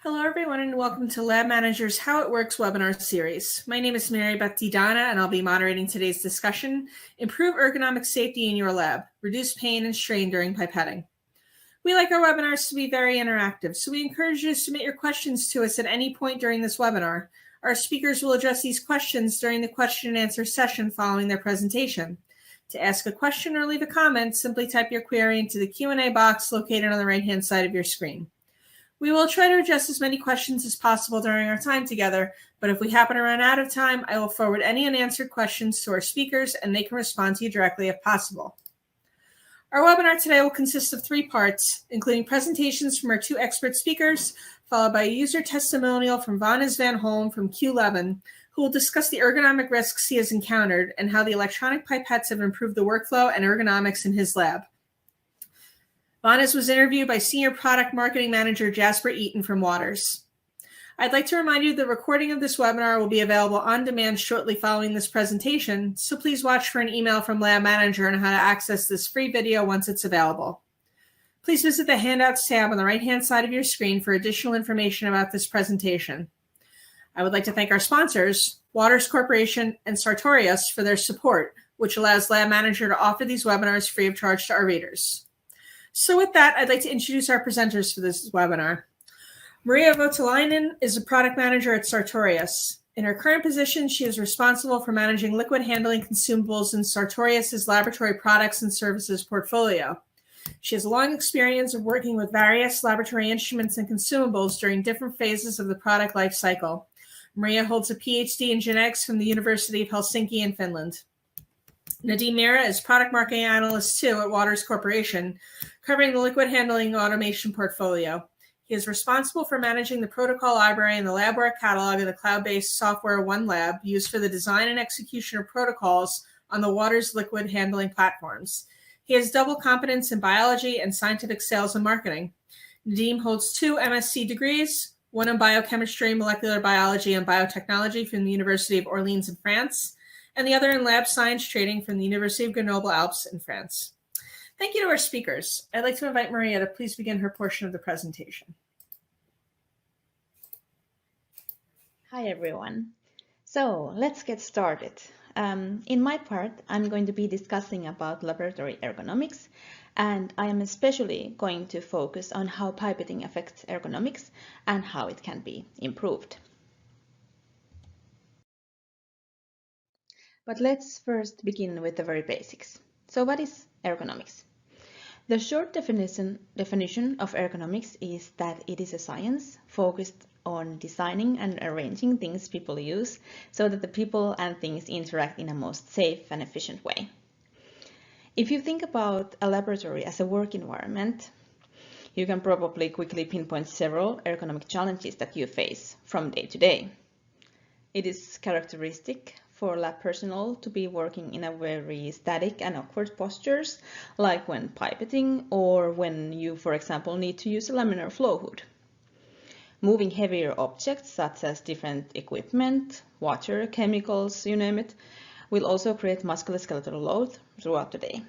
Hello, everyone, and welcome to Lab Manager's How It Works webinar series. My name is Mary Beth Didana, and I'll be moderating today's discussion, Improve Ergonomic Safety in Your Lab, Reduce Pain and Strain During Pipetting. We like our webinars to be very interactive, so we encourage you to submit your questions to us at any point during this webinar. Our speakers will address these questions during the question and answer session following their presentation. To ask a question or leave a comment, simply type your query into the Q&A box located on the right-hand side of your screen. We will try to address as many questions as possible during our time together, but if we happen to run out of time, I will forward any unanswered questions to our speakers and they can respond to you directly if possible. Our webinar today will consist of 3 parts, including presentations from our 2 expert speakers, followed by a user testimonial from Vannes Van Holm from Q11, who will discuss the ergonomic risks he has encountered and how the electronic pipettes have improved the workflow and ergonomics in his lab. Vannes was interviewed by Senior Product Marketing Manager Jasper Eaton from Waters. I'd like to remind you the recording of this webinar will be available on demand shortly following this presentation, so please watch for an email from Lab Manager on how to access this free video once it's available. Please visit the Handouts tab on the right-hand side of your screen for additional information about this presentation. I would like to thank our sponsors, Waters Corporation and Sartorius, for their support, which allows Lab Manager to offer these webinars free of charge to our readers. So with that, I'd like to introduce our presenters for this webinar. Maria Voutilainen is a product manager at Sartorius. In her current position, she is responsible for managing liquid handling consumables in Sartorius's laboratory products and services portfolio. She has a long experience of working with various laboratory instruments and consumables during different phases of the product life cycle. Maria holds a PhD in genetics from the University of Helsinki in Finland. Nadim Mira is product marketing analyst too at Waters Corporation, covering the liquid handling automation portfolio. He is responsible for managing the protocol library and the LabWare catalog of the cloud-based software OneLab used for the design and execution of protocols on the Waters liquid handling platforms. He has double competence in biology and scientific sales and marketing. Nadim holds 2 MSc degrees, one in biochemistry, molecular biology, and biotechnology from the University of Orleans in France, and the other in lab science training from the University of Grenoble-Alpes in France. Thank you to our speakers. I'd like to invite Maria to please begin her portion of the presentation. Hi, everyone. So let's get started. In my part, I'm going to be discussing about laboratory ergonomics, and I am especially going to focus on how pipetting affects ergonomics and how it can be improved. But let's first begin with the very basics. So what is ergonomics? The short definition of ergonomics is that it is a science focused on designing and arranging things people use so that the people and things interact in a most safe and efficient way. If you think about a laboratory as a work environment, you can probably quickly pinpoint several ergonomic challenges that you face from day to day. It is characteristic for lab personnel to be working in a very static and awkward postures, like when pipetting or when you, for example, need to use a laminar flow hood. Moving heavier objects such as different equipment, water, chemicals, you name it, will also create musculoskeletal load throughout the day.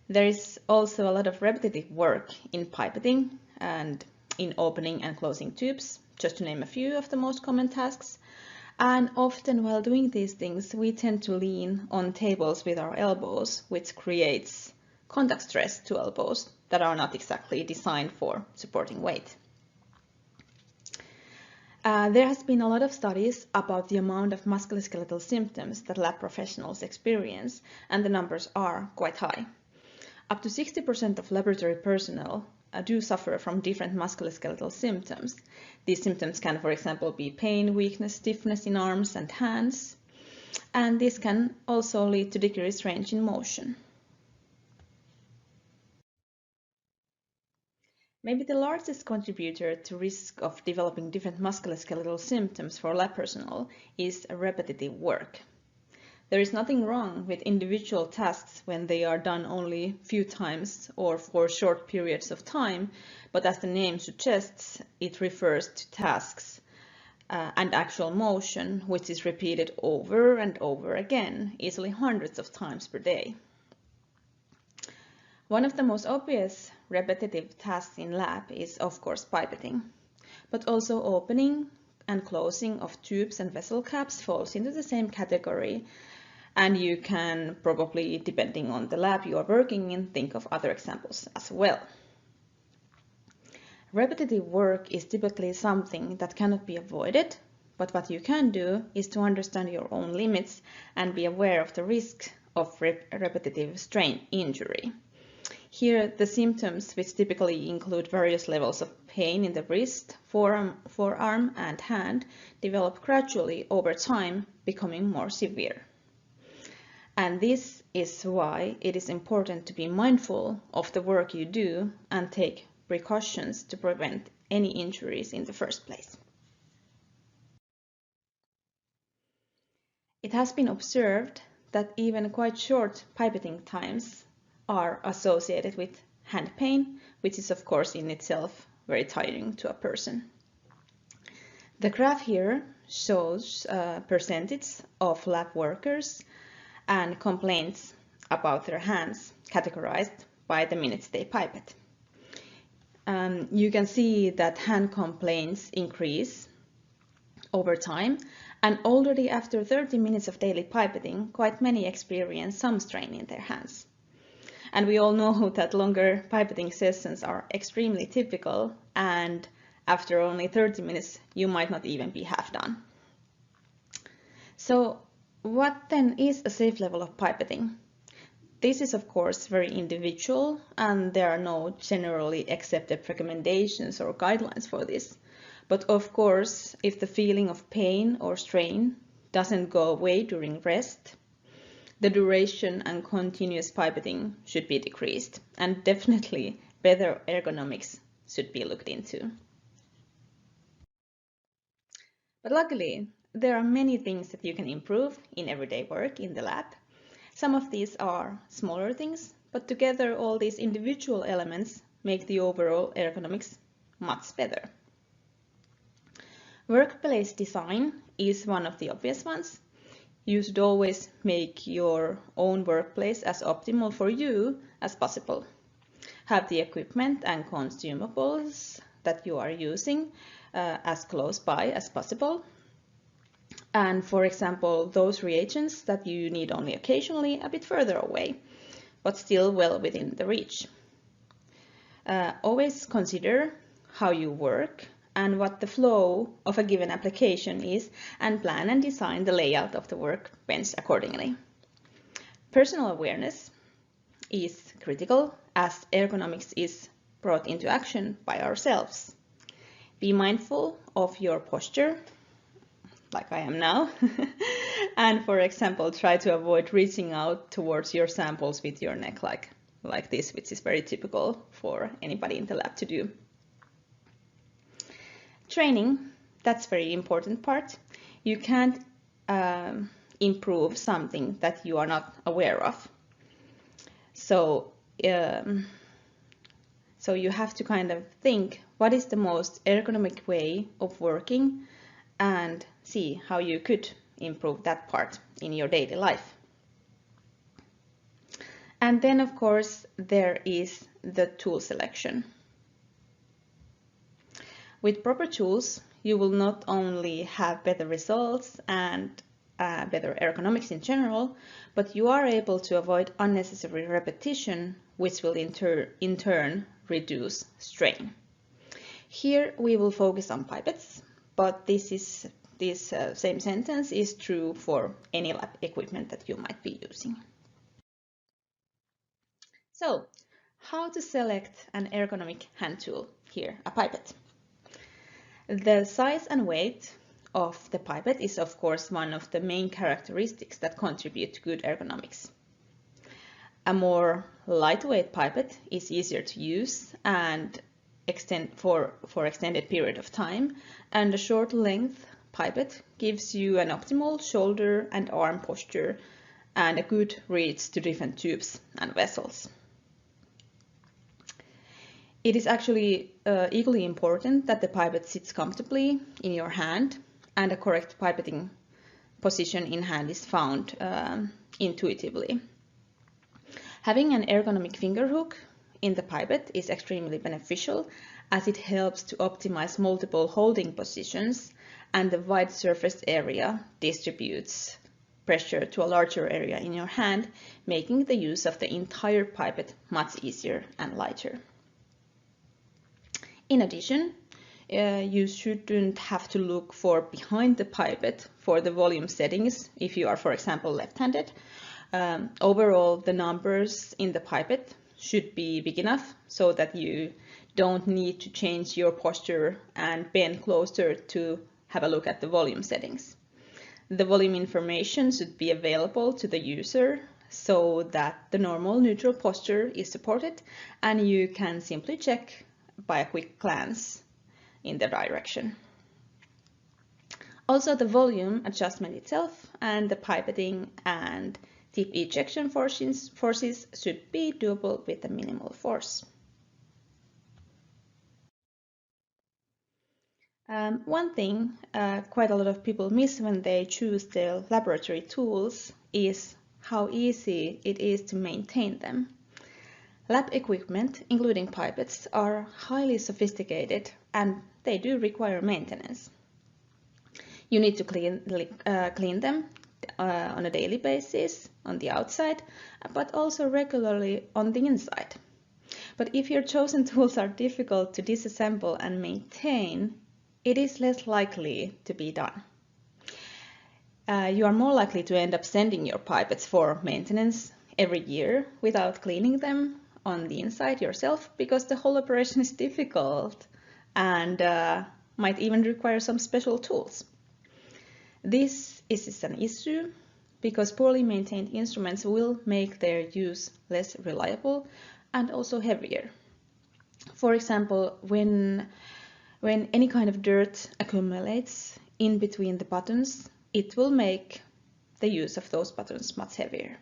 There is also a lot of repetitive work in pipetting and in opening and closing tubes, just to name a few of the most common tasks. And often while doing these things, we tend to lean on tables with our elbows, which creates contact stress to elbows that are not exactly designed for supporting weight. There has been a lot of studies about the amount of musculoskeletal symptoms that lab professionals experience, and the numbers are quite high. Up to 60% of laboratory personnel do suffer from different musculoskeletal symptoms. These symptoms can, for example, be pain, weakness, stiffness in arms and hands, and this can also lead to decreased range in motion. Maybe the largest contributor to risk of developing different musculoskeletal symptoms for lab personnel is repetitive work. There is nothing wrong with individual tasks when they are done only a few times or for short periods of time, but as the name suggests, it refers to tasks and actual motion, which is repeated over and over again, easily hundreds of times per day. One of the most obvious repetitive tasks in lab is, of course, pipetting. but also opening and closing of tubes and vessel caps falls into the same category. And you can probably, depending on the lab you are working in, think of other examples as well. Repetitive work is typically something that cannot be avoided, but what you can do is to understand your own limits and be aware of the risk of repetitive strain injury. Here, the symptoms, which typically include various levels of pain in the wrist, forearm and hand, develop gradually over time, becoming more severe. And this is why it is important to be mindful of the work you do and take precautions to prevent any injuries in the first place. It has been observed that even quite short pipetting times are associated with hand pain, which is of course in itself very tiring to a person. The graph here shows a percentage of lab workers and complaints about their hands categorized by the minutes they pipette. You can see that hand complaints increase over time, and already after 30 minutes of daily pipetting, quite many experience some strain in their hands. And we all know that longer pipetting sessions are extremely typical, and after only 30 minutes, you might not even be half done. So what then is a safe level of pipetting? This is of course very individual, and there are no generally accepted recommendations or guidelines for this. But of course, if the feeling of pain or strain doesn't go away during rest, the duration and continuous pipetting should be decreased, and definitely better ergonomics should be looked into. But luckily, there are many things that you can improve in everyday work in the lab. Some of these are smaller things, but together all these individual elements make the overall ergonomics much better. Workplace design is one of the obvious ones. You should always make your own workplace as optimal for you as possible. Have the equipment and consumables that you are using as close by as possible. And for example, those reagents that you need only occasionally a bit further away, but still well within the reach. Always consider how you work and what the flow of a given application is, and plan and design the layout of the workbench accordingly. Personal awareness is critical, as ergonomics is brought into action by ourselves. Be mindful of your posture, like I am now, and for example, try to avoid reaching out towards your samples with your neck like this, which is very typical for anybody in the lab to do. Training, that's a very important part. You can't improve something that you are not aware of. So you have to kind of think, what is the most ergonomic way of working, and see how you could improve that part in your daily life. And then of course there is the tool selection. With proper tools, you will not only have better results and better ergonomics in general, but you are able to avoid unnecessary repetition, which will in turn reduce strain. Here we will focus on pipettes, but this same sentence is true for any lab equipment that you might be using. So, how to select an ergonomic hand tool? Here, a pipette. The size and weight of the pipette is of course one of the main characteristics that contribute to good ergonomics. A more lightweight pipette is easier to use and for extended period of time, and a short length pipette gives you an optimal shoulder and arm posture and a good reach to different tubes and vessels. It is actually equally important that the pipette sits comfortably in your hand, and a correct pipetting position in hand is found intuitively. Having an ergonomic finger hook in the pipette is extremely beneficial as it helps to optimize multiple holding positions, and the wide surface area distributes pressure to a larger area in your hand, making the use of the entire pipette much easier and lighter. In addition, you shouldn't have to look for behind the pipette for the volume settings if you are, for example, left-handed. Overall, the numbers in the pipette should be big enough so that you don't need to change your posture and bend closer to have a look at the volume settings. The volume information should be available to the user so that the normal neutral posture is supported, and you can simply check by a quick glance in the direction. Also, the volume adjustment itself and the pipetting and tip ejection forces should be doable with a minimal force. One thing quite a lot of people miss when they choose their laboratory tools is how easy it is to maintain them. Lab equipment, including pipettes, are highly sophisticated and they do require maintenance. You need to clean them on a daily basis on the outside, but also regularly on the inside. But if your chosen tools are difficult to disassemble and maintain, it is less likely to be done. You are more likely to end up sending your pipettes for maintenance every year without cleaning them on the inside yourself, because the whole operation is difficult and might even require some special tools. This is an issue because poorly maintained instruments will make their use less reliable and also heavier. For example, when any kind of dirt accumulates in between the buttons, it will make the use of those buttons much heavier.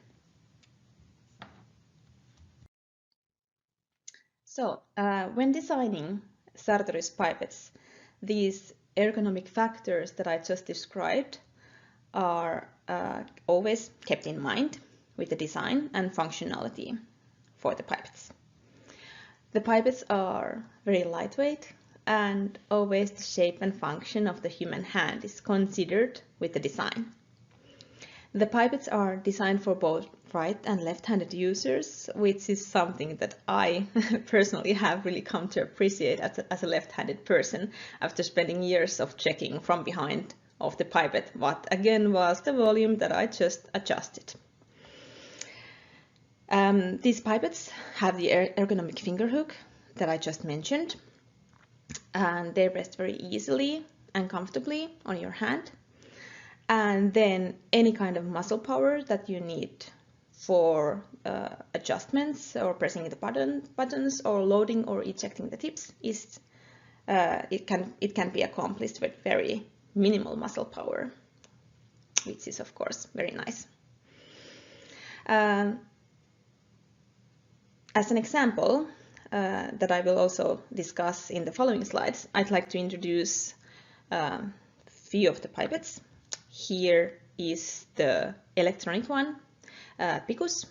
So, when designing Sartorius pipettes, these ergonomic factors that I just described are always kept in mind with the design and functionality for the pipettes. The pipettes are very lightweight, and always the shape and function of the human hand is considered with the design. The pipettes are designed for both right and left-handed users, which is something that I personally have really come to appreciate as a left-handed person after spending years of checking from behind of the pipette what again was the volume that I just adjusted. These pipettes have the ergonomic finger hook that I just mentioned, and they rest very easily and comfortably on your hand. And then any kind of muscle power that you need for adjustments or pressing the buttons or loading or ejecting the tips is it can be accomplished with very minimal muscle power, which is of course very nice. As an example that I will also discuss in the following slides, I'd like to introduce a few of the pipettes. Here is the electronic one, Picus,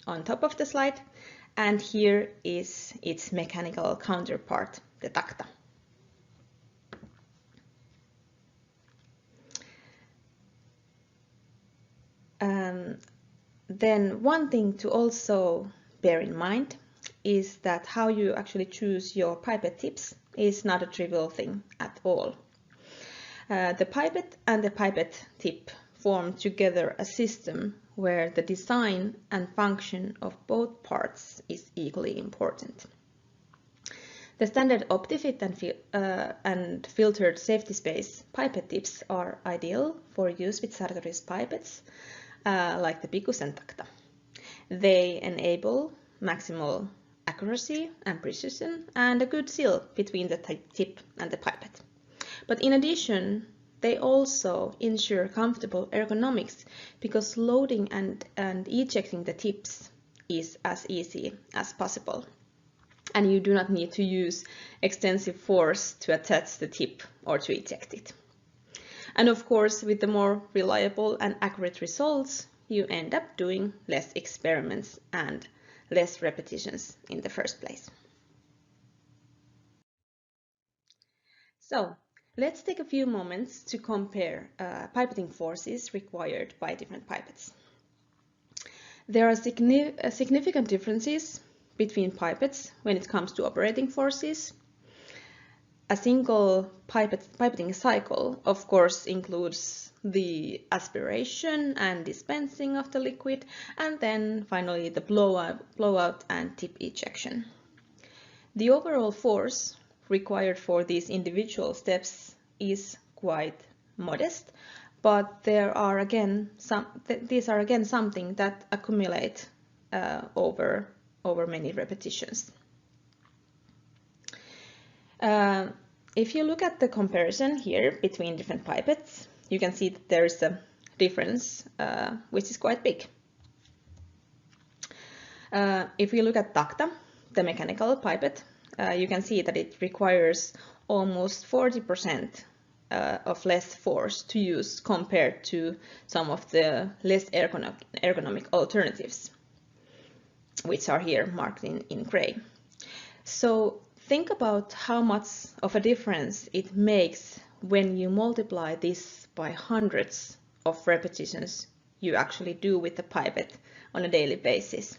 on top of the slide, and here is its mechanical counterpart, the Tacta. Then one thing to also bear in mind is that how you actually choose your pipette tips is not a trivial thing at all. The pipette and the pipette tip form together a system where the design and function of both parts is equally important. The standard OptiFit and filtered safety space pipette tips are ideal for use with Sartorius pipettes like the Picus and Tacta. They enable maximal accuracy and precision and a good seal between the tip and the pipette. But in addition, they also ensure comfortable ergonomics because loading and ejecting the tips is as easy as possible. And you do not need to use extensive force to attach the tip or to eject it. And of course, with the more reliable and accurate results, you end up doing less experiments and less repetitions in the first place. So let's take a few moments to compare pipetting forces required by different pipettes. There are significant differences between pipettes when it comes to operating forces. A single pipetting cycle, of course, includes the aspiration and dispensing of the liquid, and then finally the blowout and tip ejection. The overall force required for these individual steps is quite modest, but these are again something that accumulate over many repetitions. If you look at the comparison here between different pipettes, you can see that there is a difference which is quite big. If we look at Tacta, the mechanical pipette, you can see that it requires almost 40% of less force to use compared to some of the less ergonomic alternatives, which are here marked in gray. So think about how much of a difference it makes when you multiply this by hundreds of repetitions you actually do with the pipette on a daily basis.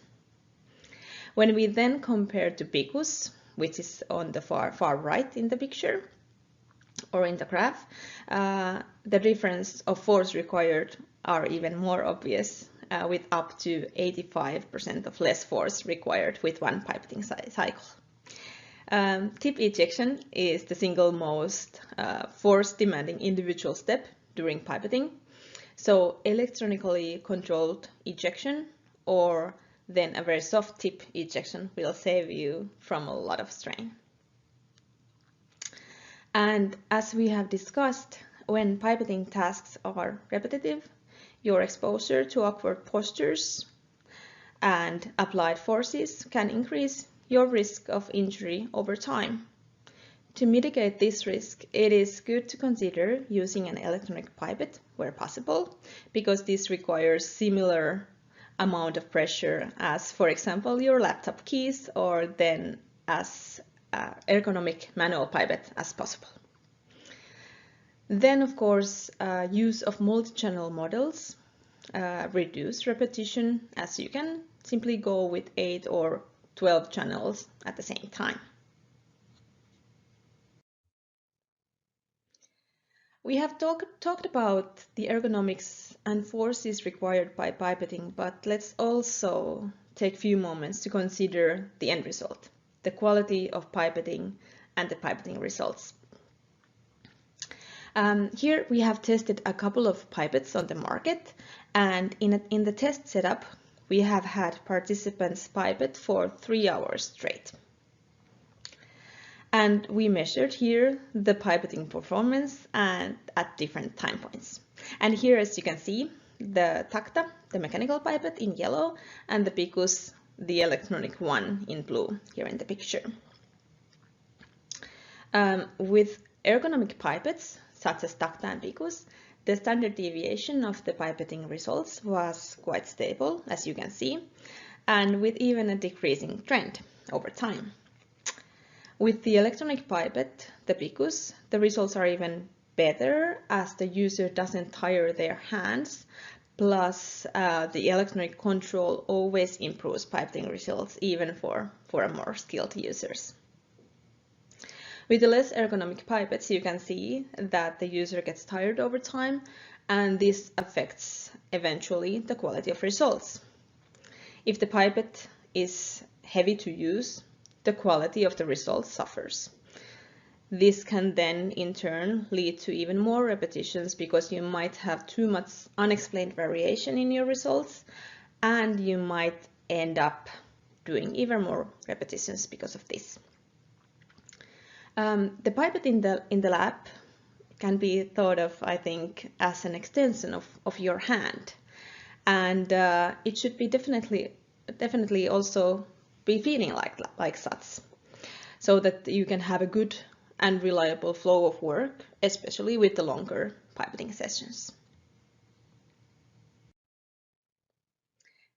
When we then compare to Picus, which is on the far right in the picture or in the graph, the difference of force required are even more obvious, with up to 85% of less force required with one pipetting cycle. Tip ejection is the single most force-demanding individual step during pipetting. So electronically controlled ejection or then a very soft tip ejection will save you from a lot of strain. And as we have discussed, when pipetting tasks are repetitive, your exposure to awkward postures and applied forces can increase your risk of injury over time. To mitigate this risk, it is good to consider using an electronic pipette where possible, because this requires similar amount of pressure as, for example, your laptop keys, or then as ergonomic manual pipette as possible. Then, of course, use of multi-channel models reduce repetition, as you can simply go with 8 or 12 channels at the same time. We have talked about the ergonomics and forces required by pipetting, but let's also take a few moments to consider the end result, the quality of pipetting and the pipetting results. Here we have tested a couple of pipettes on the market, and in the test setup we have had participants pipette for 3 hours straight. And we measured here the pipetting performance and at different time points. And here, as you can see, the Tacta, the mechanical pipette, in yellow, and the Picus, the electronic one, in blue here in the picture. With ergonomic pipettes such as Tacta and Picus, the standard deviation of the pipetting results was quite stable, as you can see, and with even a decreasing trend over time. With the electronic pipette, the Picus, the results are even better as the user doesn't tire their hands, plus the electronic control always improves pipetting results even for more skilled users. With the less ergonomic pipettes, you can see that the user gets tired over time, and this affects eventually the quality of results. If the pipette is heavy to use, the quality of the results suffers. This can then in turn lead to even more repetitions because you might have too much unexplained variation in your results, and you might end up doing even more repetitions because of this. The pipette in the lab can be thought of, I think, as an extension of your hand, and it should be definitely also be feeling like such, so that you can have a good and reliable flow of work, especially with the longer pipetting sessions.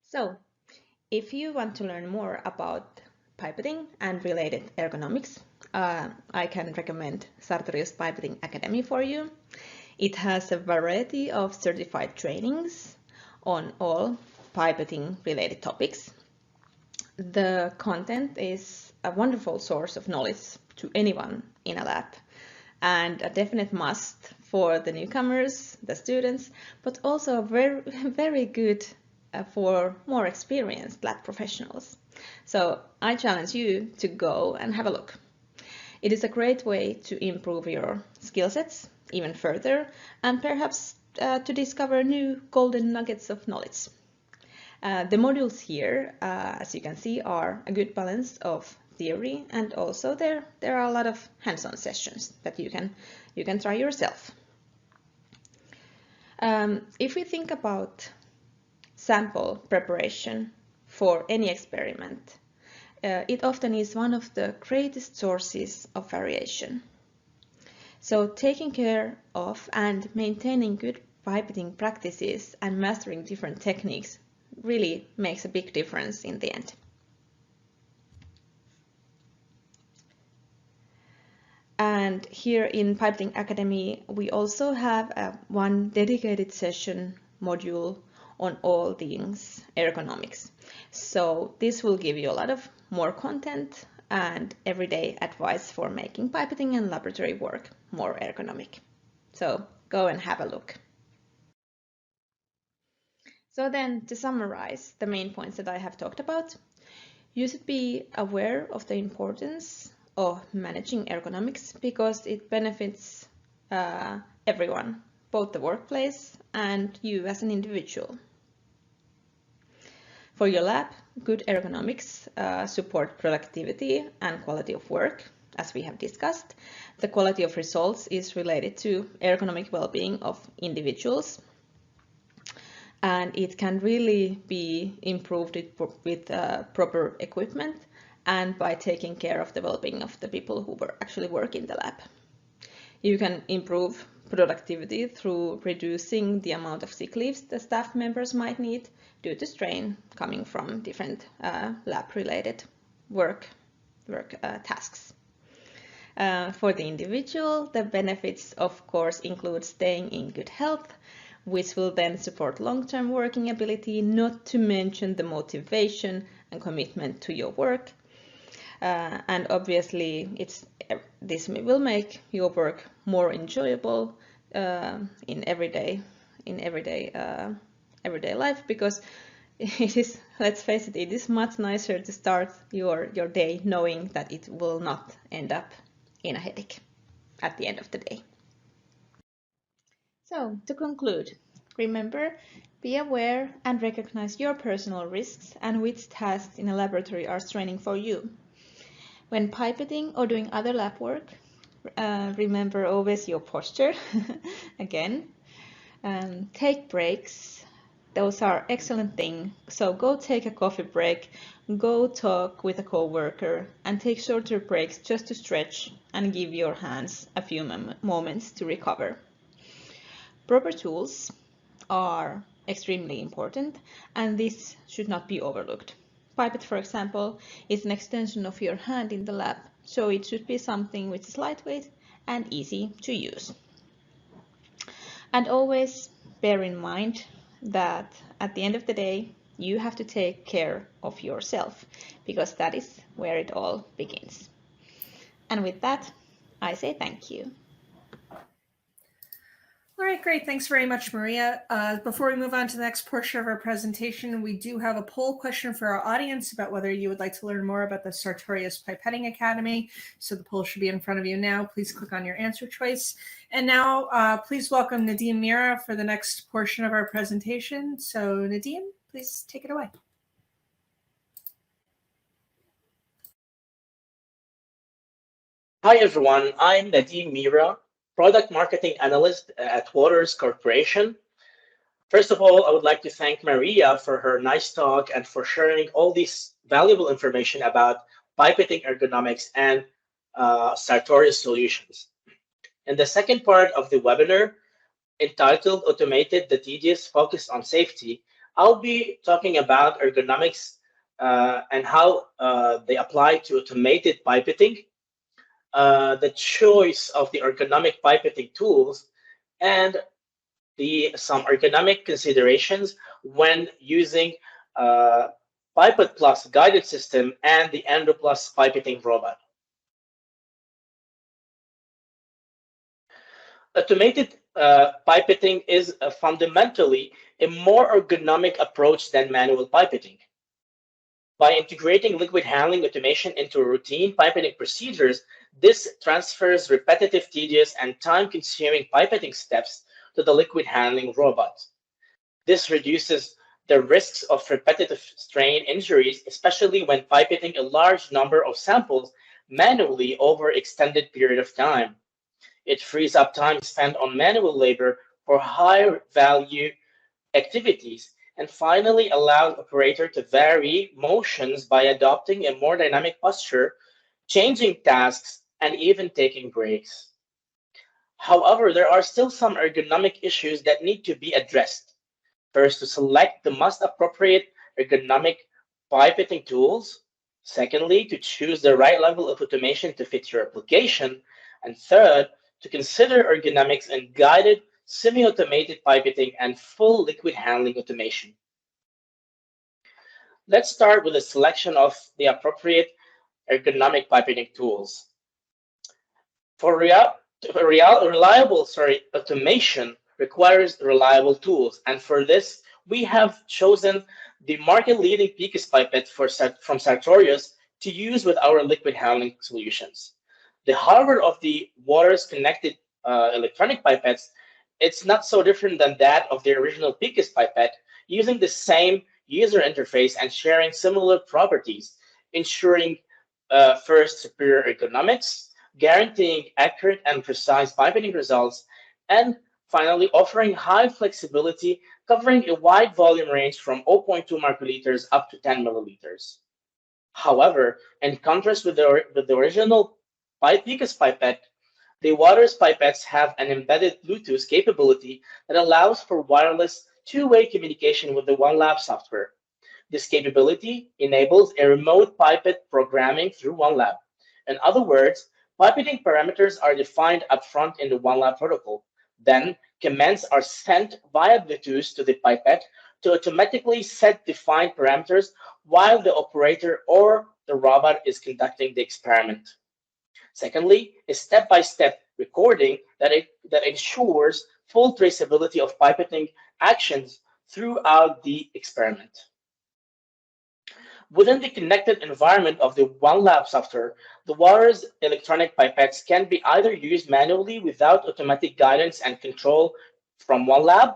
So, If you want to learn more about pipetting and related ergonomics, I can recommend Sartorius Pipetting Academy for you. It has a variety of certified trainings on all pipetting related topics. The content is a wonderful source of knowledge to anyone in a lab and a definite must for the newcomers, the students, but also very, very good for more experienced lab professionals. So I challenge you to go and have a look. It is a great way to improve your skill sets even further and perhaps to discover new golden nuggets of knowledge. The modules here, as you can see, are a good balance of theory, and also there are a lot of hands-on sessions that you can try yourself. If we think about sample preparation for any experiment, it often is one of the greatest sources of variation. So taking care of and maintaining good pipetting practices and mastering different techniques really makes a big difference in the end. And here in Pipetting Academy, we also have one dedicated session module on all things ergonomics. So this will give you a lot of more content and everyday advice for making pipetting and laboratory work more ergonomic. So go and have a look. So then, to summarize the main points that I have talked about, you should be aware of the importance of managing ergonomics because it benefits everyone, both the workplace and you as an individual. For your lab, good ergonomics support productivity and quality of work, as we have discussed. The quality of results is related to ergonomic well-being of individuals, and it can really be improved with proper equipment and by taking care of the well-being of the people who actually work in the lab. You can improve productivity through reducing the amount of sick leaves the staff members might need due to strain coming from different lab-related work tasks. For the individual, the benefits of course include staying in good health, which will then support long-term working ability, not to mention the motivation and commitment to your work. And obviously, this will make your work more enjoyable in everyday life, because it is, let's face it, it is much nicer to start your day knowing that it will not end up in a headache at the end of the day. So, to conclude, remember, be aware and recognize your personal risks and which tasks in a laboratory are straining for you. When pipetting or doing other lab work, remember always your posture. Again, take breaks. Those are excellent things. So go take a coffee break, go talk with a coworker, and take shorter breaks just to stretch and give your hands a few moments to recover. Proper tools are extremely important, and this should not be overlooked. Pipette, for example, is an extension of your hand in the lab, so it should be something which is lightweight and easy to use. And always bear in mind that at the end of the day, you have to take care of yourself, because that is where it all begins. And with that, I say thank you. All right, great. Thanks very much, Maria. Before we move on to the next portion of our presentation, we do have a poll question for our audience about whether you would like to learn more about the Sartorius Pipetting Academy. So the poll should be in front of you now. Please click on your answer choice. And now please welcome Nadim Mira for the next portion of our presentation. So Nadim, please take it away. Hi, everyone. I'm Nadim Mira, Product Marketing Analyst at Waters Corporation. First of all, I would like to thank Maria for her nice talk and for sharing all this valuable information about pipetting ergonomics and Sartorius solutions. In the second part of the webinar, entitled Automated the Tedious, Focused on Safety, I'll be talking about ergonomics and how they apply to automated pipetting, the choice of the ergonomic pipetting tools, and some ergonomic considerations when using Pipette Plus guided system and the EndoPlus pipetting robot. Automated pipetting is fundamentally a more ergonomic approach than manual pipetting. By integrating liquid handling automation into routine pipetting procedures, this transfers repetitive, tedious, and time-consuming pipetting steps to the liquid handling robot. This reduces the risks of repetitive strain injuries, especially when pipetting a large number of samples manually over an extended period of time. It frees up time spent on manual labor for higher value activities, and finally allows operator to vary motions by adopting a more dynamic posture, changing tasks, and even taking breaks. However, there are still some ergonomic issues that need to be addressed. First, to select the most appropriate ergonomic pipetting tools. Secondly, to choose the right level of automation to fit your application. And third, to consider ergonomics in guided, semi-automated pipetting and full liquid handling automation. Let's start with a selection of the appropriate ergonomic pipetting tools. For reliable automation requires reliable tools, and for this we have chosen the market-leading PICUS pipette from Sartorius to use with our liquid handling solutions. The hardware of the Waters connected electronic pipettes, it's not so different than that of the original PICUS pipette, using the same user interface and sharing similar properties, ensuring first, superior ergonomics, guaranteeing accurate and precise pipetting results, and finally offering high flexibility, covering a wide volume range from 0.2 microliters up to 10 milliliters. However, in contrast with the original PICUS pipette, the Waters pipettes have an embedded Bluetooth capability that allows for wireless two-way communication with the OneLab software. This capability enables a remote pipette programming through OneLab. In other words, pipetting parameters are defined upfront in the OneLab protocol. Then, commands are sent via Bluetooth to the pipette to automatically set defined parameters while the operator or the robot is conducting the experiment. Secondly, a step-by-step recording that ensures full traceability of pipetting actions throughout the experiment. Within the connected environment of the OneLab software, the Waters electronic pipettes can be either used manually without automatic guidance and control from OneLab,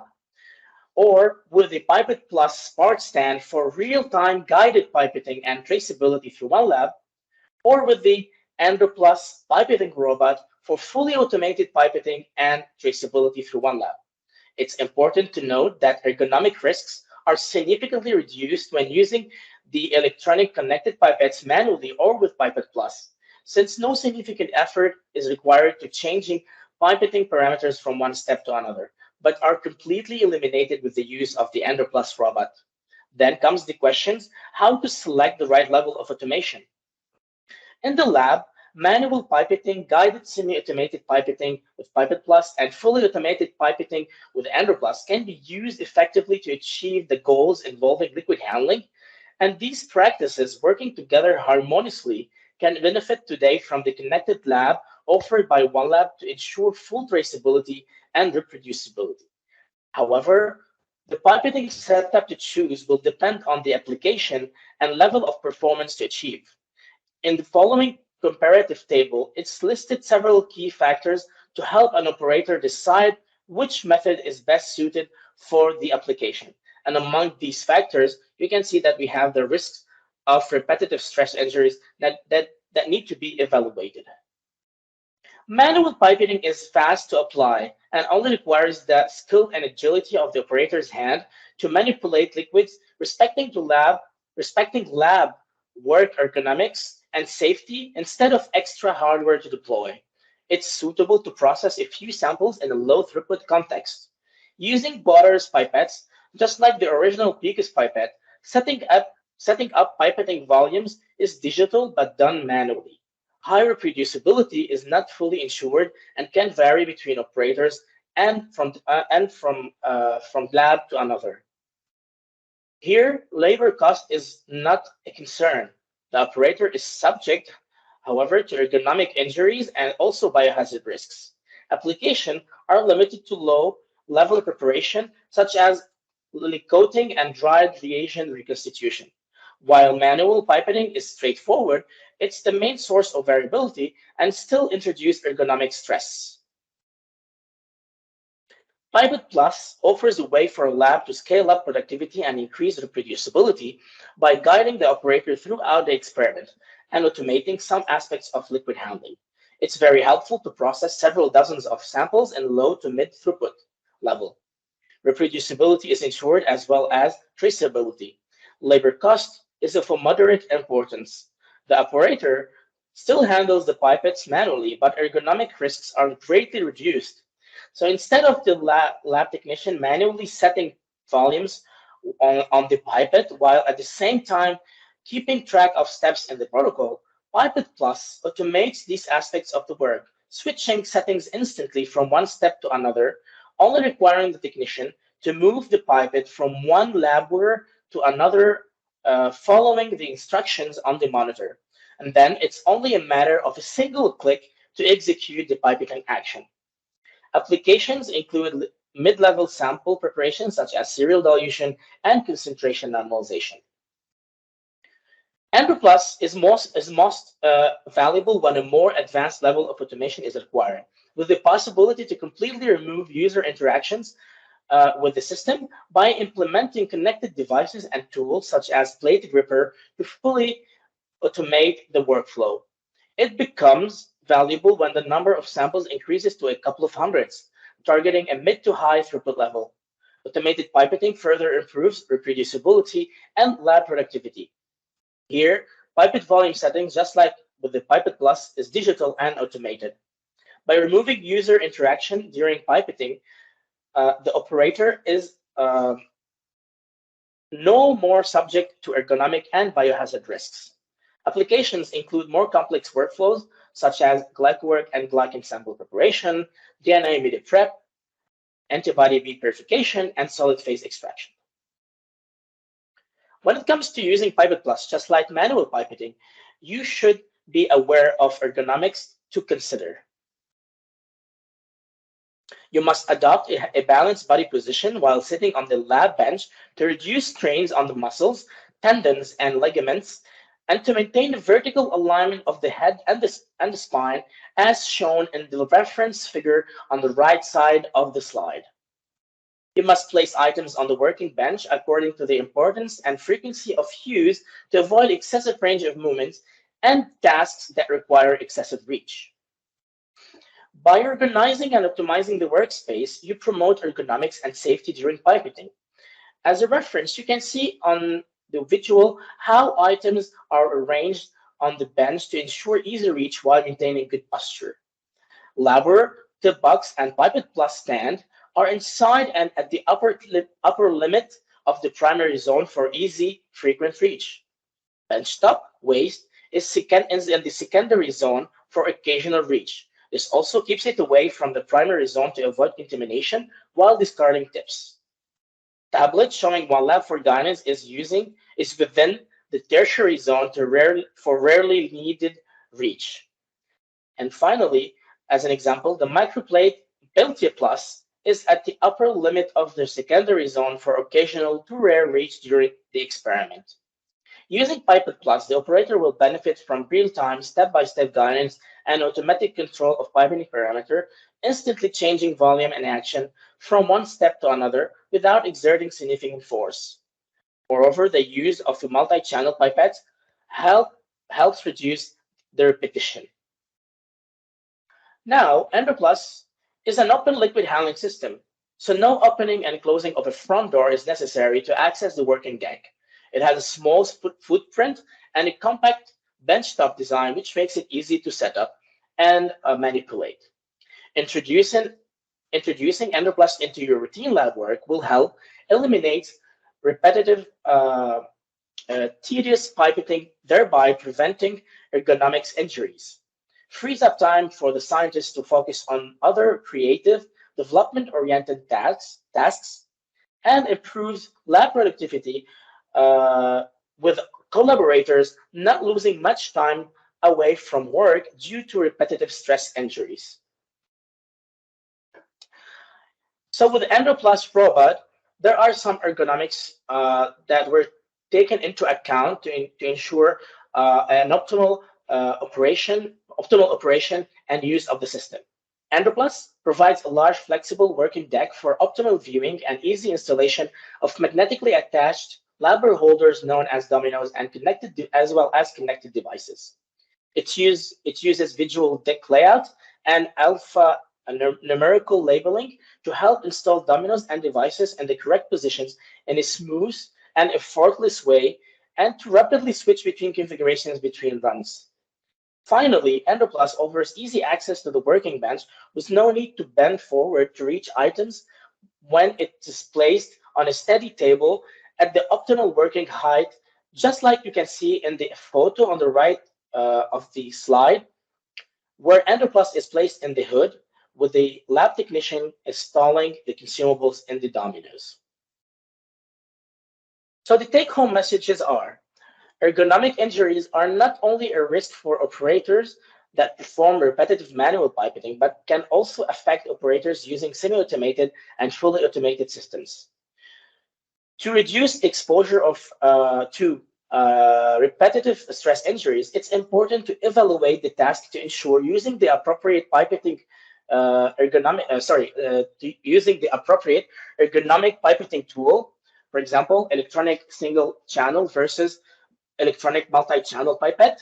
or with the Pipette Plus Smart Stand for real-time guided pipetting and traceability through OneLab, or with the EndoPlus pipetting robot for fully automated pipetting and traceability through OneLab. It's important to note that ergonomic risks are significantly reduced when using the electronic connected pipettes manually or with Pipette Plus, since no significant effort is required to changing pipetting parameters from one step to another, but are completely eliminated with the use of the EndoPlus robot. Then comes the questions, how to select the right level of automation. In the lab, manual pipetting, guided semi-automated pipetting with Pipette Plus, and fully automated pipetting with EndoPlus can be used effectively to achieve the goals involving liquid handling. And these practices, working together harmoniously, can benefit today from the connected lab offered by OneLab to ensure full traceability and reproducibility. However, the pipetting setup to choose will depend on the application and level of performance to achieve. In the following comparative table, it's listed several key factors to help an operator decide which method is best suited for the application. And among these factors, you can see that we have the risks of repetitive stress injuries that need to be evaluated. Manual pipetting is fast to apply and only requires the skill and agility of the operator's hand to manipulate liquids, respecting lab work ergonomics and safety instead of extra hardware to deploy. It's suitable to process a few samples in a low throughput context. Using Waters pipettes, just like the original PICUS pipette, setting up setting up pipetting volumes is digital but done manually. High reproducibility is not fully ensured and can vary between operators and from lab to another. Here, labor cost is not a concern. The operator is subject, however, to ergonomic injuries and also biohazard risks. Applications are limited to low-level preparation, such as coating and dried reagent reconstitution. While manual pipetting is straightforward, it's the main source of variability and still introduce ergonomic stress. Pipette Plus offers a way for a lab to scale up productivity and increase reproducibility by guiding the operator throughout the experiment and automating some aspects of liquid handling. It's very helpful to process several dozens of samples in low to mid throughput level. Reproducibility is ensured as well as traceability. Labor cost is of a moderate importance. The operator still handles the pipettes manually, but ergonomic risks are greatly reduced. So instead of the lab technician manually setting volumes on the pipette while at the same time keeping track of steps in the protocol, Pipette Plus automates these aspects of the work, switching settings instantly from one step to another, only requiring the technician to move the pipette from one labware to another following the instructions on the monitor. And then it's only a matter of a single click to execute the pipetting action. Applications include mid-level sample preparation, such as serial dilution and concentration normalization. Embr Plus is most valuable when a more advanced level of automation is required, with the possibility to completely remove user interactions with the system by implementing connected devices and tools such as Plate Gripper to fully automate the workflow. It becomes valuable when the number of samples increases to a couple of hundreds, targeting a mid to high throughput level. Automated pipetting further improves reproducibility and lab productivity. Here, pipette volume settings, just like with the Pipette Plus, is digital and automated. By removing user interaction during pipetting, the operator is no more subject to ergonomic and biohazard risks. Applications include more complex workflows, such as glycowork and glycan sample preparation, DNA media prep, antibody bead purification, and solid phase extraction. When it comes to using Pipette Plus, just like manual pipetting, you should be aware of ergonomics to consider. You must adopt a balanced body position while sitting on the lab bench to reduce strains on the muscles, tendons, and ligaments, and to maintain the vertical alignment of the head and the spine, as shown in the reference figure on the right side of the slide. You must place items on the working bench according to the importance and frequency of use to avoid excessive range of movements and tasks that require excessive reach. By organizing and optimizing the workspace, you promote ergonomics and safety during pipetting. As a reference, you can see on the visual how items are arranged on the bench to ensure easy reach while maintaining good posture. Labware, tip box, and Pipette Plus stand are inside and at the upper limit of the primary zone for easy, frequent reach. Benchtop waste is in the secondary zone for occasional reach. This also keeps it away from the primary zone to avoid contamination while discarding tips. Tablet showing one lab for guidance is within the tertiary zone for rarely needed reach. And finally, as an example, the microplate Peltier Plus is at the upper limit of the secondary zone for occasional to rare reach during the experiment. Using Pipette Plus, the operator will benefit from real-time, step-by-step guidance and automatic control of pipetting parameter, instantly changing volume and action from one step to another without exerting significant force. Moreover, the use of a multi-channel pipette helps reduce the repetition. Now, Embr Plus is an open liquid handling system, so no opening and closing of a front door is necessary to access the working deck. It has a small footprint and a compact benchtop design, which makes it easy to set up and manipulate. Introducing Embr Plus into your routine lab work will help eliminate repetitive tedious pipetting, thereby preventing ergonomics injuries. Frees up time for the scientists to focus on other creative, development-oriented tasks, and improves lab productivity with collaborators not losing much time away from work due to repetitive stress injuries. So with Endoplast robot, there are some ergonomics that were taken into account to ensure an optimal operation and use of the system. Endoplast provides a large flexible working deck for optimal viewing and easy installation of magnetically attached labber holders known as dominoes and as well as connected devices. It uses visual deck layout and numerical labeling to help install dominoes and devices in the correct positions in a smooth and effortless way, and to rapidly switch between configurations between runs. Finally, Endoplast offers easy access to the working bench with no need to bend forward to reach items when it is placed on a steady table at the optimal working height, just like you can see in the photo on the right of the slide, where Endoplast is placed in the hood with the lab technician installing the consumables in the dominoes. So the take-home messages are: ergonomic injuries are not only a risk for operators that perform repetitive manual pipetting, but can also affect operators using semi-automated and fully automated systems. To reduce exposure to repetitive stress injuries, it's important to evaluate the task to ensure using the appropriate pipetting using the appropriate ergonomic pipetting tool. For example, electronic single channel versus electronic multi-channel pipette.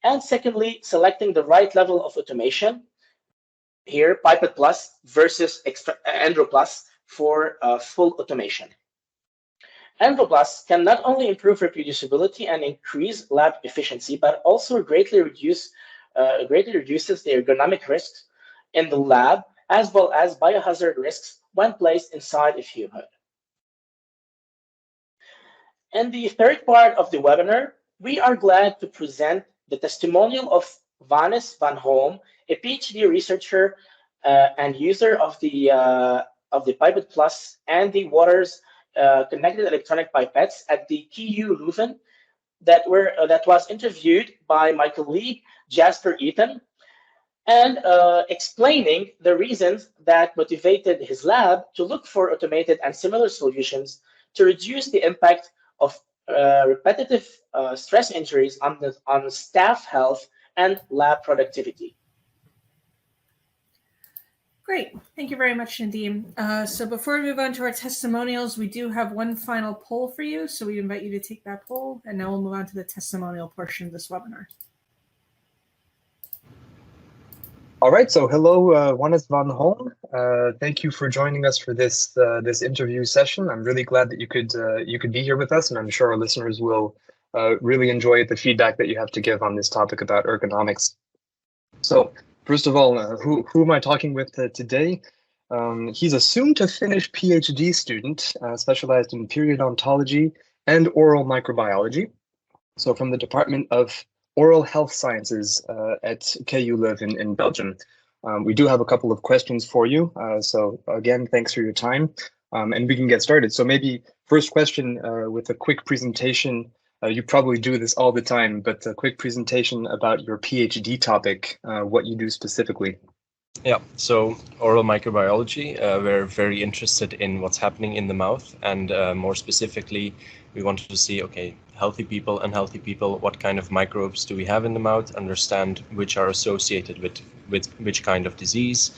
And secondly, selecting the right level of automation. Here, Pipette Plus versus Endoplast for full automation. Endoplast can not only improve reproducibility and increase lab efficiency, but also greatly reduces the ergonomic risks in the lab, as well as biohazard risks when placed inside a fume hood. In the third part of the webinar, we are glad to present the testimonial of Wannes van Holm, a PhD researcher and user of the Pipette Plus and the Waters connected electronic pipettes at the TU Leuven that was interviewed by my colleague Jasper Eaton, and explaining the reasons that motivated his lab to look for automated and similar solutions to reduce the impact of repetitive stress injuries on staff health and lab productivity. Great. Thank you very much, Nadim. So before we move on to our testimonials, we do have one final poll for you. So we invite you to take that poll, and now we'll move on to the testimonial portion of this webinar. All right, so hello, Wannes van Holm. Thank you for joining us for this interview session. I'm really glad that you could be here with us, and I'm sure our listeners will really enjoy the feedback that you have to give on this topic about ergonomics. So first of all, who am I talking with today? He's a soon-to-finish PhD student specialized in periodontology and oral microbiology. So from the Department of Oral Health Sciences at KU Leuven in Belgium. We do have a couple of questions for you. So again, thanks for your time, and we can get started. So maybe first question with a quick presentation. You probably do this all the time, but a quick presentation about your PhD topic, what you do specifically. Yeah, so oral microbiology, we're very interested in what's happening in the mouth, and more specifically, we wanted to see, okay, healthy people, unhealthy people, what kind of microbes do we have in the mouth, understand which are associated with which kind of disease,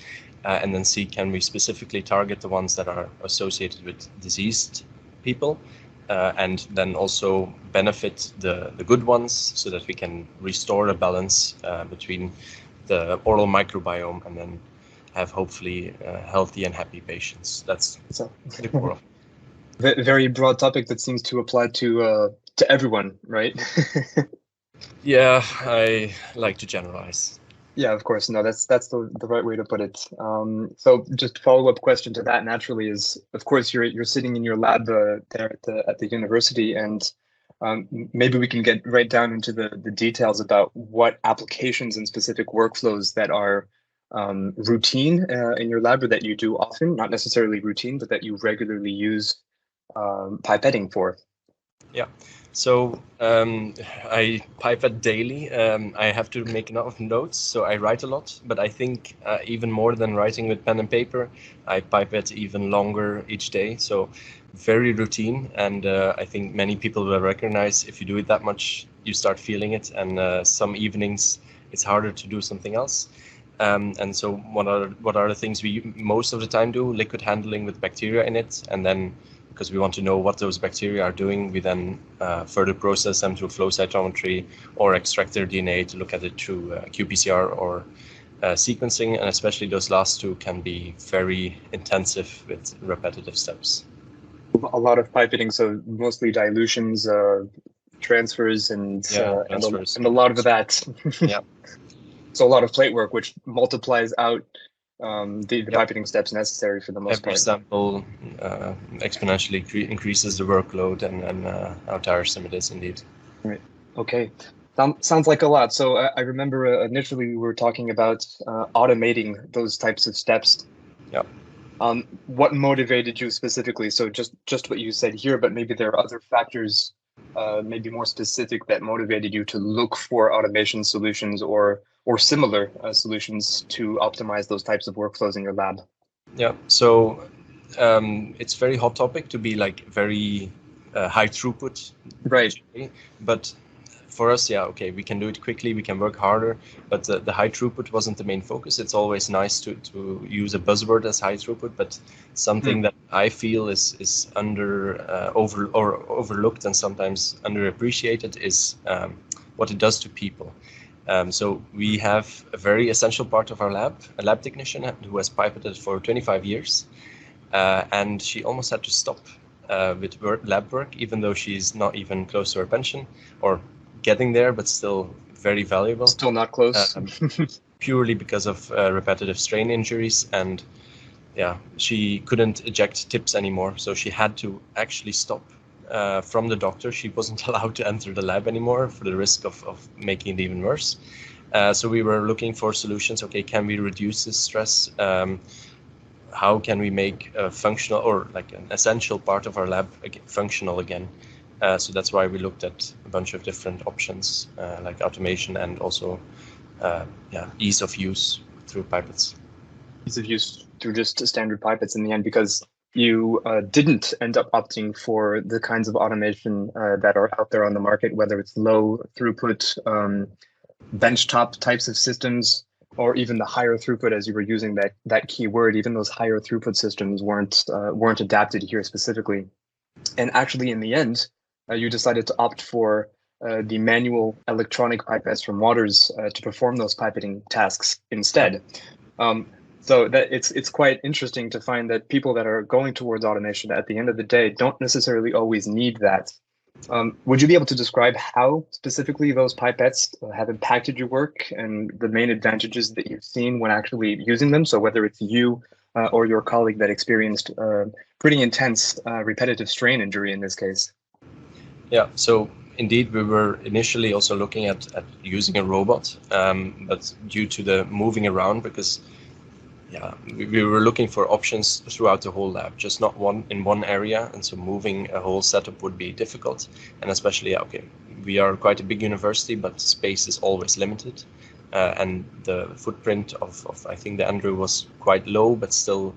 and then see, can we specifically target the ones that are associated with diseased people, and then also benefit the good ones so that we can restore a balance between the oral microbiome and then have hopefully healthy and happy patients. That's the core of it. Very broad topic that seems to apply to everyone, right? Yeah, I like to generalize. Yeah, of course. No, that's the right way to put it. So just follow-up question to that naturally is, of course, you're sitting in your lab there at the university, and maybe we can get right down into the details about what applications and specific workflows that are routine in your lab, or that you do often, not necessarily routine, but that you regularly use pipetting for. Yeah, so I pipette daily. I have to make a lot of notes, so I write a lot, but I think even more than writing with pen and paper, I pipette even longer each day. So very routine, and I think many people will recognize if you do it that much, you start feeling it, and some evenings it's harder to do something else. And so what are the things we most of the time do? Liquid handling with bacteria in it, and then because we want to know what those bacteria are doing, we then further process them through flow cytometry or extract their DNA to look at it through qPCR or sequencing, and especially those last two can be very intensive with repetitive steps. A lot of pipetting, so mostly dilutions, transfers, and a lot of that. Yeah. So a lot of plate work, which multiplies out the pipetting steps necessary for the most part. Every sample exponentially increases the workload, and how tiresome it is indeed. Right. Okay. Sounds like a lot. So I remember initially we were talking about automating those types of steps. Yeah. What motivated you specifically? So just what you said here, but maybe there are other factors, maybe more specific, that motivated you to look for automation solutions or similar solutions to optimize those types of workflows in your lab. Yeah, so it's very hot topic to be like very high throughput. Right. But for us, yeah, okay, we can do it quickly, we can work harder, but the high throughput wasn't the main focus. It's always nice to use a buzzword as high throughput, but something that I feel is overlooked and sometimes underappreciated is what it does to people. So we have a very essential part of our lab, a lab technician who has pipetted for 25 years, and she almost had to stop with lab work, even though she's not even close to her pension, or getting there, but still very valuable. Still not close. Purely because of repetitive strain injuries, and yeah, she couldn't eject tips anymore, so she had to actually stop. From the doctor, she wasn't allowed to enter the lab anymore for the risk of making it even worse. So we were looking for solutions. Okay, can we reduce this stress? How can we make a functional, or like an essential part of our lab functional again? So that's why we looked at a bunch of different options, like automation and also ease of use through pipettes. Ease of use through just standard pipettes in the end, because you didn't end up opting for the kinds of automation that are out there on the market, whether it's low throughput, benchtop types of systems, or even the higher throughput, as you were using that keyword. Even those higher throughput systems weren't adapted here specifically. And actually, in the end, you decided to opt for the manual electronic pipettes from Waters to perform those pipetting tasks instead. So that it's quite interesting to find that people that are going towards automation at the end of the day don't necessarily always need that. Would you be able to describe how specifically those pipettes have impacted your work and the main advantages that you've seen when actually using them? So whether it's you or your colleague that experienced pretty intense repetitive strain injury in this case. Yeah, so indeed, we were initially also looking at using a robot, but due to the moving around, because we were looking for options throughout the whole lab, just not in one area, and so moving a whole setup would be difficult. And especially, we are quite a big university, but space is always limited, and the footprint of I think the Andrew was quite low, but still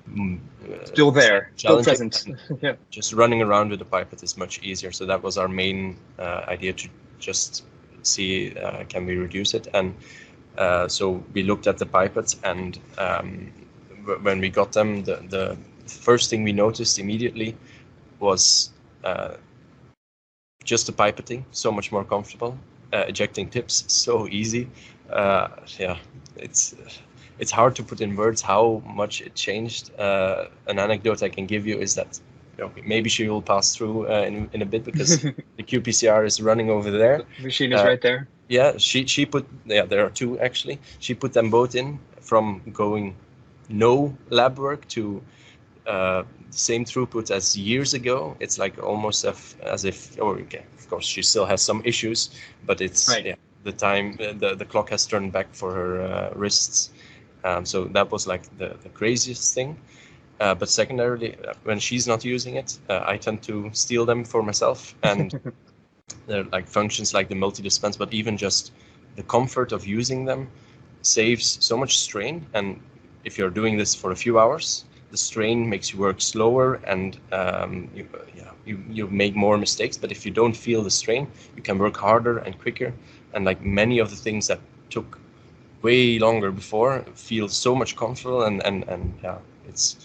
there, still present. Yeah. Just running around with the pipette is much easier. So that was our main idea, to just see can we reduce it. And so we looked at the pipettes, and when we got them, the first thing we noticed immediately was just the pipetting, so much more comfortable, ejecting tips so easy. It's hard to put in words how much it changed. An anecdote I can give you is that maybe she will pass through in a bit, because the qPCR is running over there. The machine is right there. Yeah, she put, there are two actually. She put them both in, from going no lab work to same throughput as years ago. It's like almost as if, oh, okay, of course, she still has some issues, but it's Right. the clock has turned back for her wrists. So that was like the craziest thing. But secondarily, when she's not using it, I tend to steal them for myself. And they're like functions like the multi-dispense, but even just the comfort of using them saves so much strain. And if you're doing this for a few hours, the strain makes you work slower, and you make more mistakes. But if you don't feel the strain, you can work harder and quicker. And like many of the things that took way longer before feel so much comfortable, and yeah, it's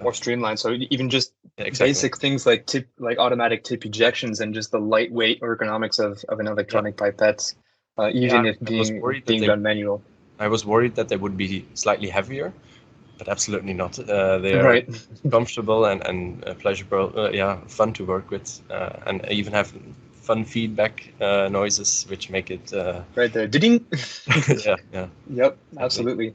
More streamlined. So even just exactly. basic things like automatic tip ejections and just the lightweight ergonomics of an electronic pipette, even if being done manual. I was worried that they would be slightly heavier, but absolutely not. They are Right. comfortable and pleasurable. Fun to work with, and even have fun feedback noises, which make it Right there. Ding. yeah. Yep, absolutely.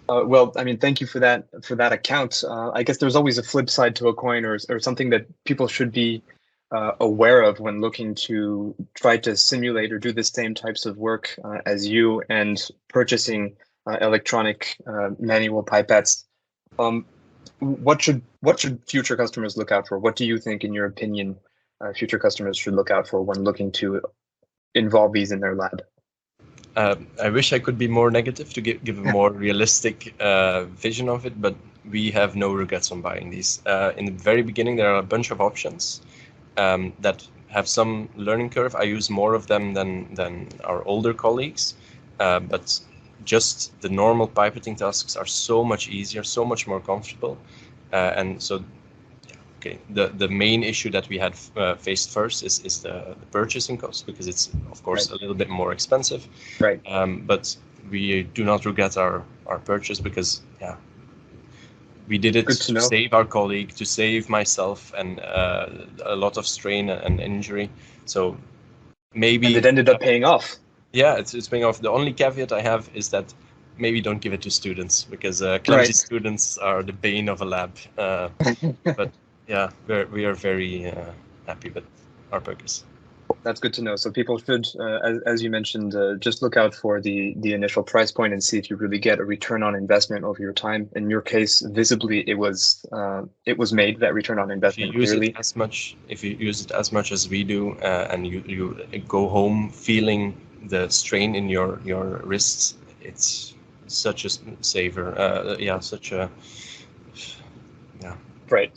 Well, I mean, thank you for that account. I guess there's always a flip side to a coin, or something that people should be aware of when looking to try to simulate or do the same types of work as you, and purchasing electronic manual pipettes. What should future customers look out for? What do you think, in your opinion, future customers should look out for when looking to involve these in their lab? I wish I could be more negative to give a more realistic vision of it, but we have no regrets on buying these. In the very beginning, there are a bunch of options that have some learning curve. I use more of them than our older colleagues, but just the normal pipetting tasks are so much easier, so much more comfortable, and so. Okay, the main issue that we had faced first is the purchasing cost, because it's of course a little bit more expensive. Right. But we do not regret our purchase, because we did it to save our colleague, to save myself, and a lot of strain and injury. So maybe. And it ended up paying off. Yeah, it's paying off. The only caveat I have is that maybe don't give it to students, because clumsy students are the bane of a lab. But yeah, we are very happy with our purchase. That's good to know. So people should, as you mentioned, just look out for the initial price point and see if you really get a return on investment over your time. In your case, visibly, it was made, that return on investment. If you use it as much as we do, and you go home feeling the strain in your wrists, it's such a saver. Right.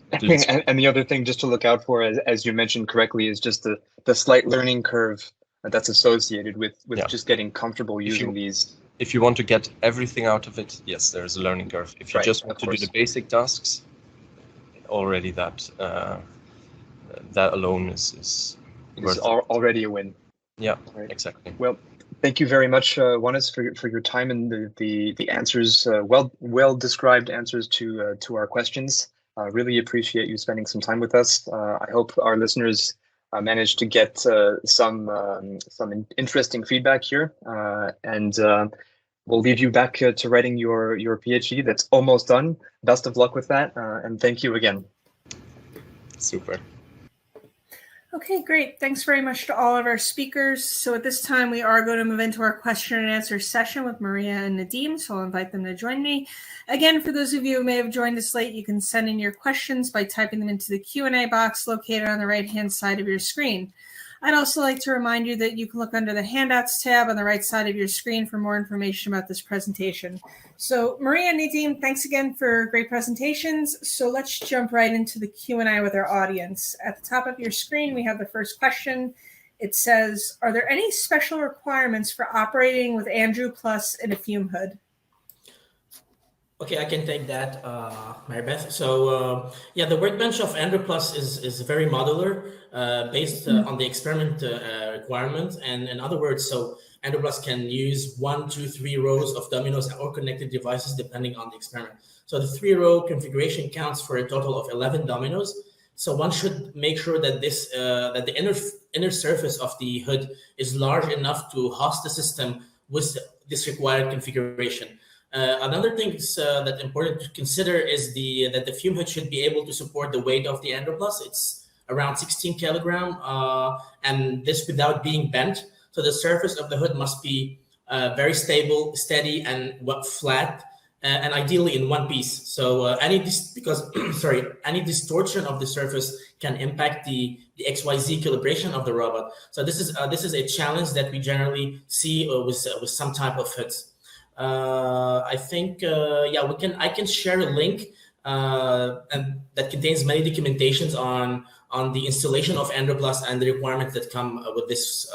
And the other thing just to look out for, as you mentioned correctly, is just the slight learning curve that's associated with just getting comfortable using these. If you want to get everything out of it, yes, there's a learning curve. If you just want to do the basic tasks, already that alone is already a win. Yeah, exactly. Well, thank you very much, Wannes, for your time and the answers, well described answers to our questions. Really appreciate you spending some time with us. I hope our listeners managed to get some interesting feedback here, and we'll leave you back to writing your PhD. That's almost done. Best of luck with that, and thank you again. Super. Okay, great. Thanks very much to all of our speakers. So at this time, we are going to move into our question and answer session with Maria and Nadim. So I'll invite them to join me. Again, for those of you who may have joined us late, you can send in your questions by typing them into the Q&A box located on the right-hand side of your screen. I'd also like to remind you that you can look under the Handouts tab on the right side of your screen for more information about this presentation. So Maria and Nadim, thanks again for great presentations. So let's jump right into the Q&A with our audience. At the top of your screen, we have the first question. It says, are there any special requirements for operating with Andrew Plus in a fume hood? Okay, I can take that, Maribeth. So the workbench of Andrew Plus is very modular, based on the experiment requirement. And in other words, so Andrew Plus can use 1, 2, 3 rows of dominoes or connected devices depending on the experiment. So the 3-row configuration counts for a total of 11 dominoes. So one should make sure that that the inner surface of the hood is large enough to host the system with this required configuration. Another thing that's important to consider is that the fume hood should be able to support the weight of the Androplus. It's around 16 kilogram, and this without being bent. So the surface of the hood must be very stable, steady, and flat, and ideally in one piece. So any distortion of the surface can impact the XYZ calibration of the robot. So this is a challenge that we generally see with some type of hoods. I think I can share a link and that contains many documentations on the installation of Androplus and the requirements that come with this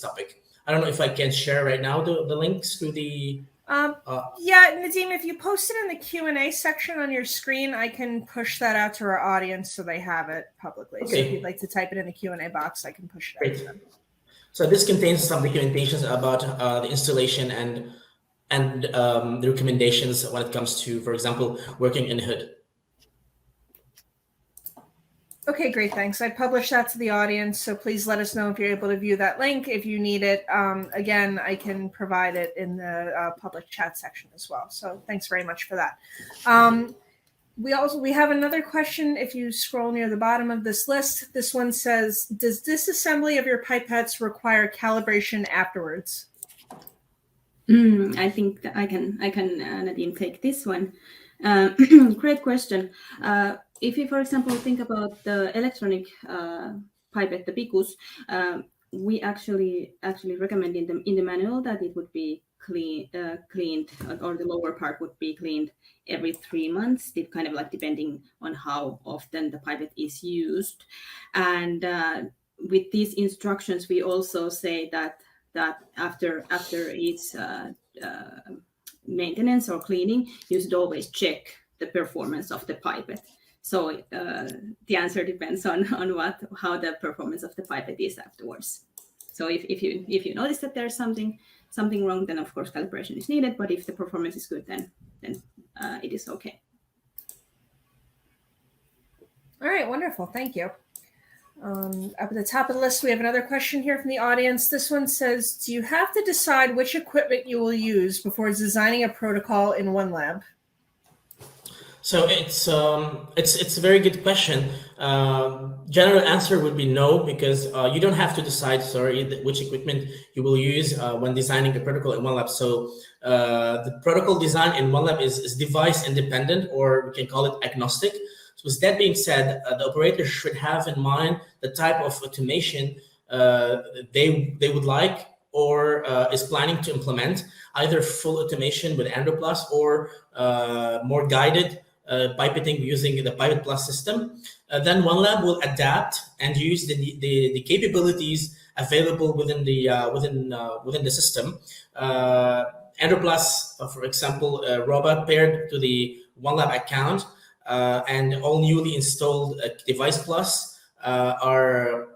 topic. I don't know if I can share right now the links to the. Yeah, Nadim, if you post it in the Q&A section on your screen, I can push that out to our audience so they have it publicly. Okay. So if you'd like to type it in the Q&A box, I can push it out to them. So this contains some documentations about the installation and the recommendations when it comes to, for example, working in hood. Okay, great, thanks. I published that to the audience, so please let us know if you're able to view that link. If you need it, again, I can provide it in the public chat section as well. So thanks very much for that. We have another question. If you scroll near the bottom of this list, this one says, does disassembly of your pipettes require calibration afterwards? I think I can Nadim, take this one. Great question. If you, for example, think about the electronic pipette, the Picus, we actually recommend in the manual that it would be cleaned, or the lower part would be cleaned every 3 months, kind of like depending on how often the pipette is used. And with these instructions, we also say that after each maintenance or cleaning, you should always check the performance of the pipette. So the answer depends on how the performance of the pipette is afterwards. So if you notice that there's something wrong, then of course calibration is needed. But if the performance is good, then it is okay. All right, wonderful, thank you. Up at the top of the list, we have another question here from the audience. This one says, do you have to decide which equipment you will use before designing a protocol in OneLab? So it's a very good question. General answer would be no, because you don't have to decide, which equipment you will use when designing a protocol in OneLab. So the protocol design in OneLab is device independent, or we can call it agnostic. So with that being said, the operator should have in mind the type of automation they would like or is planning to implement, either full automation with Androplus or more guided pipetting using the Pipette Plus system. Then OneLab will adapt and use the capabilities available within the system. Androplus, for example, robot paired to the OneLab account and all newly installed Device Plus are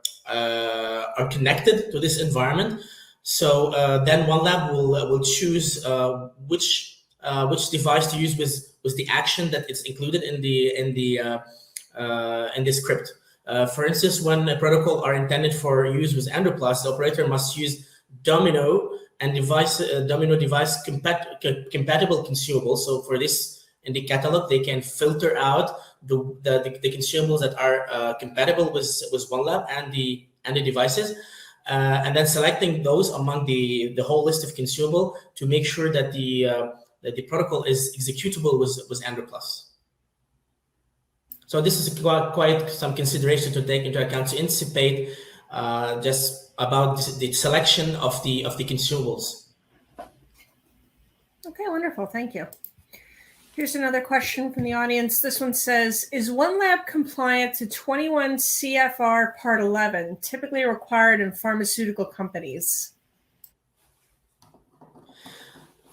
connected to this environment. So then OneLab will choose which device to use with the action that is included in the script. For instance, when a protocol are intended for use with Androplus, the operator must use Domino and Domino device compatible consumables. So for this, in the catalog, they can filter out the consumables that are compatible with OneLab and the devices, and then selecting those among the whole list of consumable to make sure that the protocol is executable with Androplus. So this is quite some consideration to take into account to anticipate just about the selection of the consumables. Okay, wonderful, thank you. Here's another question from the audience. This one says, is OneLab compliant to 21 CFR Part 11, typically required in pharmaceutical companies?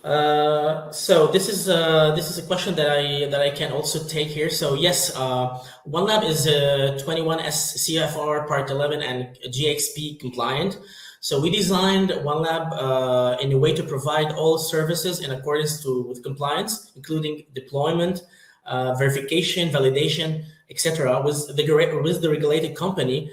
So this is a question that I can also take here. So yes, OneLab is 21 CFR Part 11 and GXP compliant. So we designed OneLab in a way to provide all services in accordance with compliance, including deployment, verification, validation, etc. with the regulated company,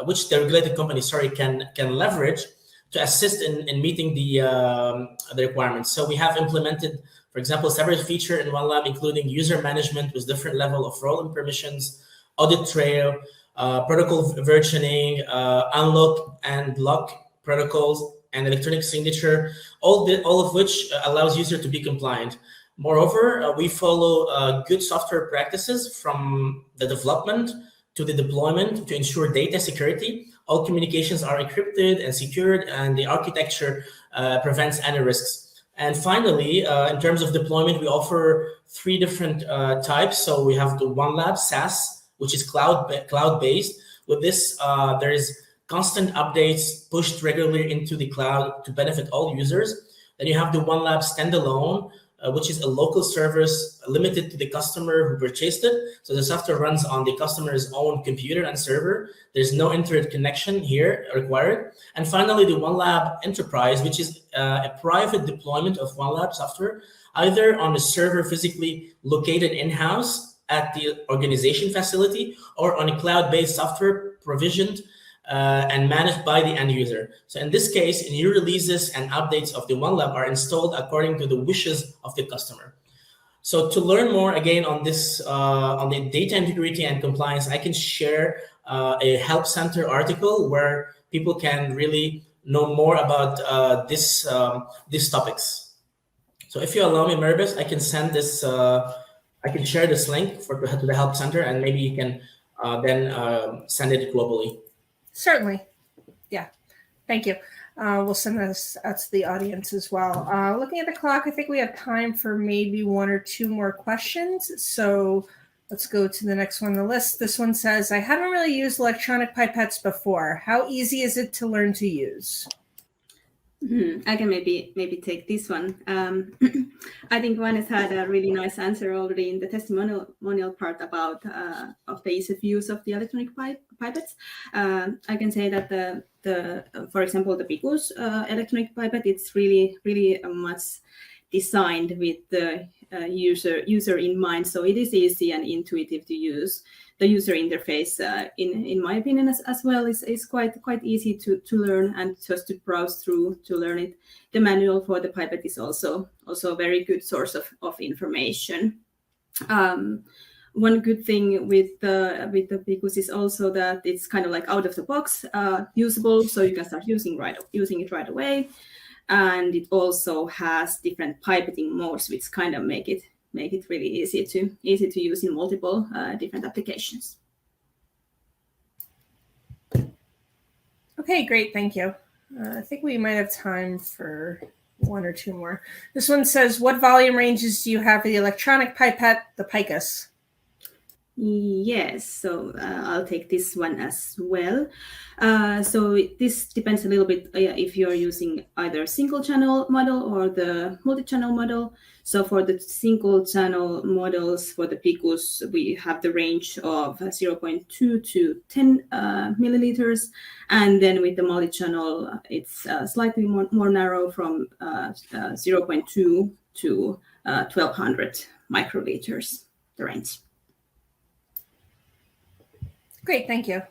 which the regulated company can leverage to assist in meeting the requirements. So we have implemented, for example, several features in OneLab, including user management with different level of role and permissions, audit trail, protocol versioning, unlock and lock protocols, and electronic signature, all of which allows user to be compliant. Moreover, we follow good software practices from the development to the deployment to ensure data security. All communications are encrypted and secured, and the architecture prevents any risks. And finally, in terms of deployment, we offer 3 different types. So we have the OneLab SaaS, which is cloud-based. With this, there is constant updates pushed regularly into the cloud to benefit all users. Then you have the OneLab standalone, which is a local service limited to the customer who purchased it. So the software runs on the customer's own computer and server. There's no internet connection here required. And finally, the OneLab Enterprise, which is a private deployment of OneLab software, either on a server physically located in-house at the organization facility or on a cloud-based software provisioned and managed by the end user. So in this case, new releases and updates of the OneLab are installed according to the wishes of the customer. So to learn more again on this, on the data integrity and compliance, I can share a Help Center article where people can really know more about these topics. So if you allow me, Maribeth, I can send this, I can share this link to the Help Center, and maybe you can then send it globally. Certainly. Yeah. Thank you. We'll send this out to the audience as well. Looking at the clock, I think we have time for maybe 1 or 2 more questions. So let's go to the next one on the list. This one says, I haven't really used electronic pipettes before. How easy is it to learn to use? I can maybe take this one. I think Vanessa had a really nice answer already in the testimonial part about of the ease of use of the electronic pipettes. I can say that the for example, the Picus electronic pipette, it's really much designed with the user in mind, so it is easy and intuitive to use. The user interface, in my opinion, as well, is quite easy to learn and just to browse through to learn it. The manual for the pipette is also a very good source of information. One good thing with the Picus is also that it's kind of like out of the box usable, so you can start using it right away. And it also has different pipetting modes, which kind of make it really easy to use in multiple different applications. Okay, great. Thank you. I think we might have time for 1 or 2 more. This one says, what volume ranges do you have for the electronic pipette, the Picus? Yes, so I'll take this one as well. So this depends a little bit if you're using either single channel model or the multi-channel model. So for the single channel models for the Picus, we have the range of 0.2 to 10 milliliters. And then with the multi-channel, it's slightly more narrow from 0.2 to 1200 microliters, the range. Great, thank you.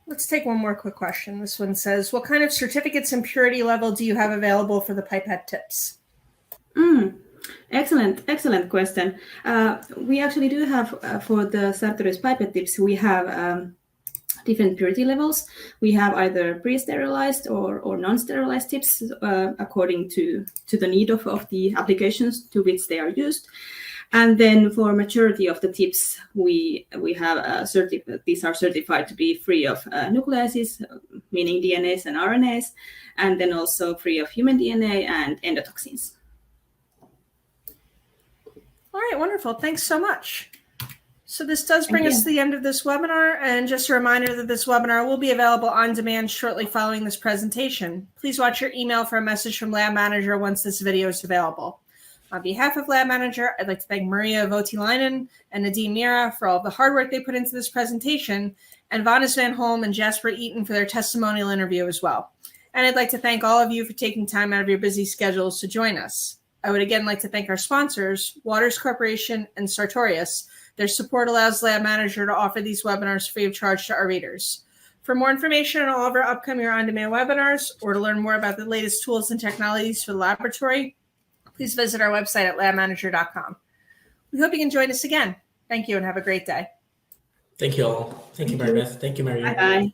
Let's take 1 more quick question. This one says, what kind of certificates and purity level do you have available for the pipette tips? Excellent question. We actually do have, for the Sartorius pipette tips, we have different purity levels. We have either pre-sterilized or non-sterilized tips according to the need of the applications to which they are used. And then for maturity of the tips, we have these are certified to be free of nucleases, meaning DNAs and RNAs, and then also free of human DNA and endotoxins. All right, wonderful. Thanks so much. So this does bring us to the end of this webinar. And just a reminder that this webinar will be available on demand shortly following this presentation. Please watch your email for a message from Lab Manager once this video is available. On behalf of Lab Manager, I'd like to thank Maria Voutilainen and Nadim Mira for all the hard work they put into this presentation, and Vannes Van Holm and Jasper Eaton for their testimonial interview as well. And I'd like to thank all of you for taking time out of your busy schedules to join us. I would again like to thank our sponsors, Waters Corporation and Sartorius. Their support allows Lab Manager to offer these webinars free of charge to our readers. For more information on all of our upcoming or on-demand webinars, or to learn more about the latest tools and technologies for the laboratory, please visit our website at labmanager.com. We hope you can join us again. Thank you and have a great day. Thank you all. Thank you, Mary Beth. Thank you, Maria. Bye-bye.